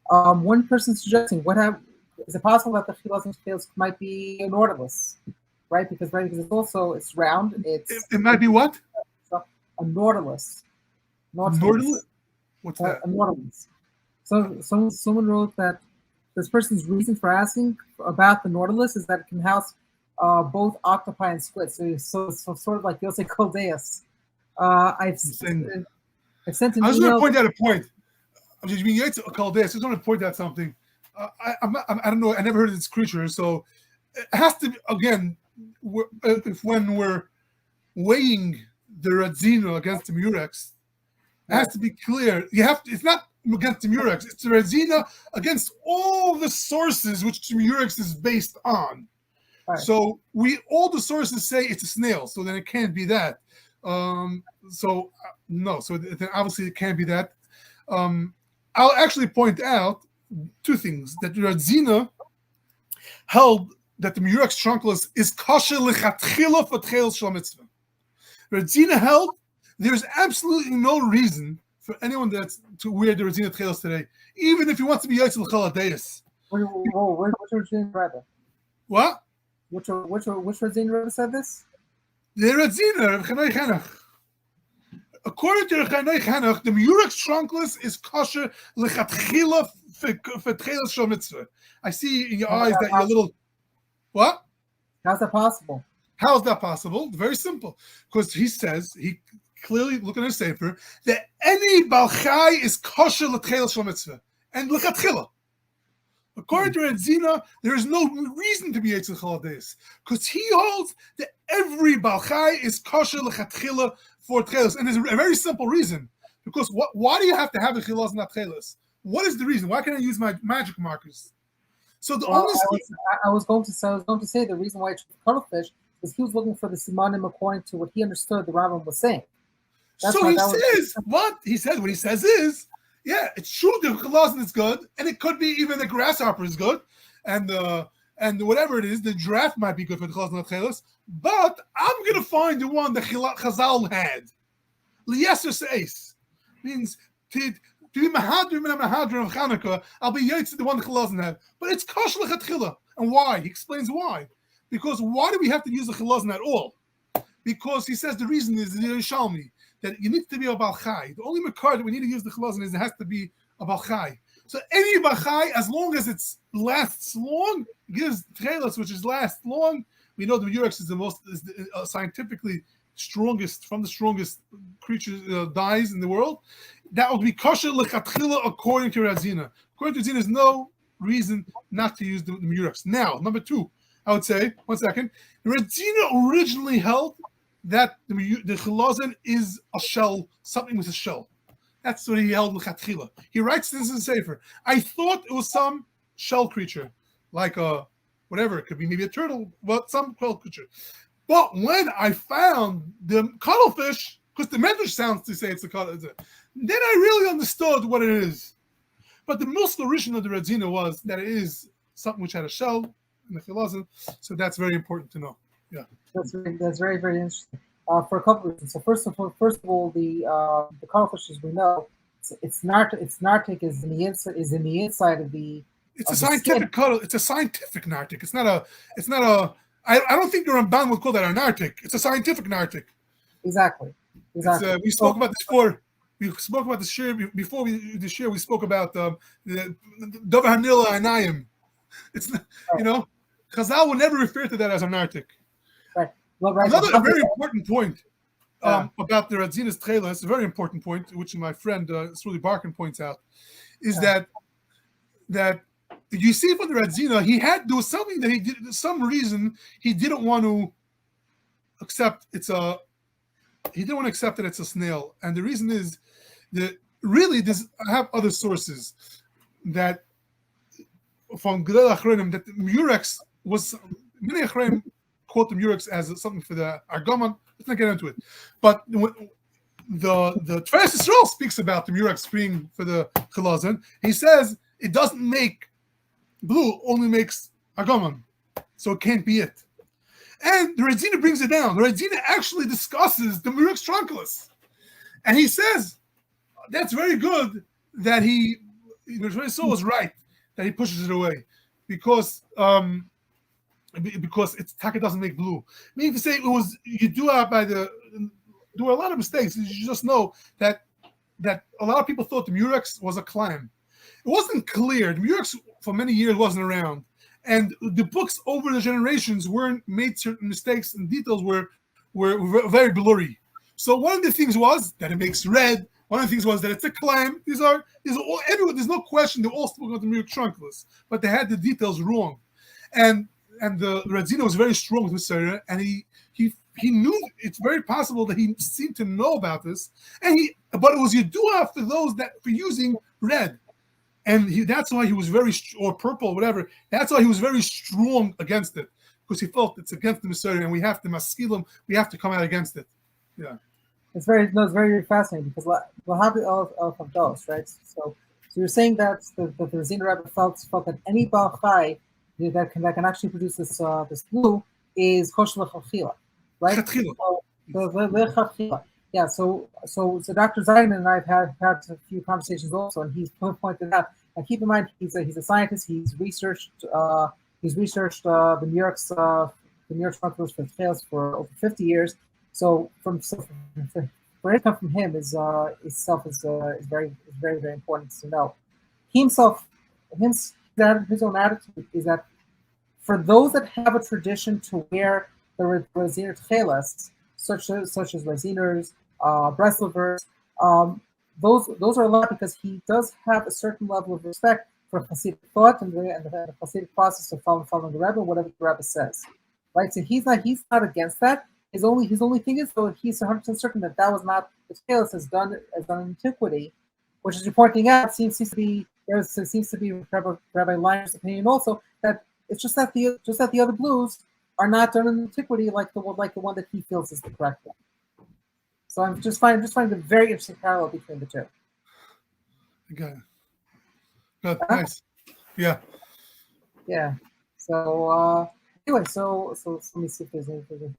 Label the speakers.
Speaker 1: One person suggesting, is it possible that the chilazon tails might be a nautilus, right? Because it's round.
Speaker 2: It might be what?
Speaker 1: A nautilus.
Speaker 2: Nautilus? What's that?
Speaker 1: A nautilus. So someone wrote that this person's reason for asking about the nautilus is that it can house both octopi and squid. So sort of like Yosef Caldeus. I've sent an email.
Speaker 2: I was going to point out a point. I'm just being Caldeus. I just want to point out something. I don't know. I never heard of this creature. So it has to be, again, when we're weighing the Radzina against the Murex, it has to be clear. It's not against the Murex. It's the Radzina against all the sources which the Murex is based on. Right. So all the sources say it's a snail. So then it can't be that. No. So then obviously it can't be that. I'll actually point out two things. That Radzina held that the Murex trunculus is kosher lechatchila for tcheil shel mitzvah. Radzina held there's absolutely no reason for anyone to wear the Radzina tchelos today, even if he wants to be Yotzel Chaladeus.
Speaker 1: Which Radzina Rebbe?
Speaker 2: What?
Speaker 1: Which Radzina Rebbe said this?
Speaker 2: The Radzina, Chanoi Chanach. According to Chanoi Chanach, the Murex trunculus is kosher lechatchila for tchelos shel mitzvah. I see in your eyes that you're a little. What?
Speaker 1: How's that possible?
Speaker 2: How is that possible? Very simple. Because he says, he clearly, look at his sefer, that any balchai is kosher l'tcheil shel mitzvah. And l'chatchila. According to Radzina, there is no reason to be Yetzel Chaladeus. Because he holds that every balchai is kosher l'chatchila for tchelos. And there's a very simple reason. Because why do you have to have the chilas and not tchelos? What is the reason? Why can't I use my magic markers? So
Speaker 1: I was going to say the reason why I chose cuttlefish is he was looking for the simanim according to what he understood the Rambam was saying.
Speaker 2: So he says what he says. What he says is, yeah, it's true the chilazon is good, and it could be even the grasshopper is good, and whatever it is, the giraffe might be good for the chilazon of chelos. But I'm gonna find the one that Chazal had. Liyeser seis means to be mahadrim and mahadrim of Chanukah. I'll be yotze the one that chilazon had, but it's kosher lechatchila. And why? He explains why. Because why do we have to use the chilazon at all? Because he says the reason is the Yerushalmi that you need to be a balchai. The only makar that we need to use the chilazon is it has to be a balchai. So any balchai, as long as it lasts long, gives tchelos which is last long. We know the Murex is scientifically strongest creatures dyes in the world. That would be kosher lechatchila according to Radzina. According to Radzina, there's no reason not to use the Murex. Now, number two. I would say, 1 second, Radzina originally held that the chilazon is a shell, something with a shell. That's what he held in Chatchila. He writes this in the Sefer. I thought it was some shell creature, like whatever, it could be maybe a turtle, but some shell creature. But when I found the cuttlefish, because the Medrash sounds to say it's a cuttlefish, then I really understood what it is. But the most original of the Radzina was that it is something which had a shell, in the chilazon, so that's very important to know. Yeah,
Speaker 1: that's very very interesting for a couple of reasons. So first of all, the cuttlefish, we know, it's nartic is in the inside of the.
Speaker 2: It's a scientific cuttle. It's a scientific nartic. It's not a. I don't think the Ramban would call that a nartic. It's a scientific nartic.
Speaker 1: Exactly.
Speaker 2: We spoke about this before. We spoke about this year before this year. We spoke about the Dover Hanila Anayim. It's right. Chazal will never refer to that as an artic.
Speaker 1: Right. Well, right.
Speaker 2: Another very important point about the Radzina's tchelos, a very important point, which my friend Sruli Barkin points out, is that you see for the Radzina, there was something that he did, some reason he didn't want to accept he didn't want to accept that it's a snail. And the reason is that really I have other sources that from Gedolei Achronim that the Murex was, many Achronim quote the Murex as something for the Argaman. Let's not get into it. But the Tveres Yisrael speaks about the Murex being for the chilazon. He says it doesn't make blue, only makes Argaman. So it can't be it. And the Radzina brings it down. The Radzina actually discusses the Murex trunculus. And he says that's very good that he Yisrael was right that he pushes it away because it's taka doesn't make blue. I mean, if you say it was you do out by the there were a lot of mistakes. You just know that a lot of people thought the Murex was a clam. It wasn't clear. The Murex for many years wasn't around, and the books over the generations weren't made certain mistakes and details were very blurry. So one of the things was that it makes red. One of the things was that it's a clam. These are all everyone. There's no question they all spoke about the Murex trunculus, but they had the details wrong, and the Radzino was very strong with Sarah, and he knew it's very possible that he seemed to know about this, but it was Yedua for those that for using red, and that's why he was or purple, whatever. That's why he was very strong against it because he felt it's against the Messiah, and we have to maskilim, we have to come out against it. Yeah,
Speaker 1: it's very fascinating because we'll have of those, right? So you're saying that the Razina Rebbe felt that any Baal Chai that can actually produce this blue is kosher l'chachila, right? Yeah. So Dr. Zeidan and I have had a few conversations also, and he's pointed out. And keep in mind, he's a scientist. He's researched the New York's trunculus for tails for over 50 years. So for it to come from him is very important to know. His own attitude is that for those that have a tradition to wear the Raziner Tchelas, such as Raziners, Breslovers, those are a lot because he does have a certain level of respect for Hasidic thought and the Hasidic process of following the Rebbe, whatever the Rebbe says, right? So he's not against that. His only thing is though he's 100% certain that was not the Tchelas as done in antiquity, which, as you're pointing out, seems to be Rabbi Liner's opinion also that it's just that the other blues are not done in antiquity like the one that he feels is the correct one. So I'm just finding a very interesting parallel between the two.
Speaker 2: Okay. Good. Nice. Yeah.
Speaker 1: Yeah. So anyway, so let me see if there's anything.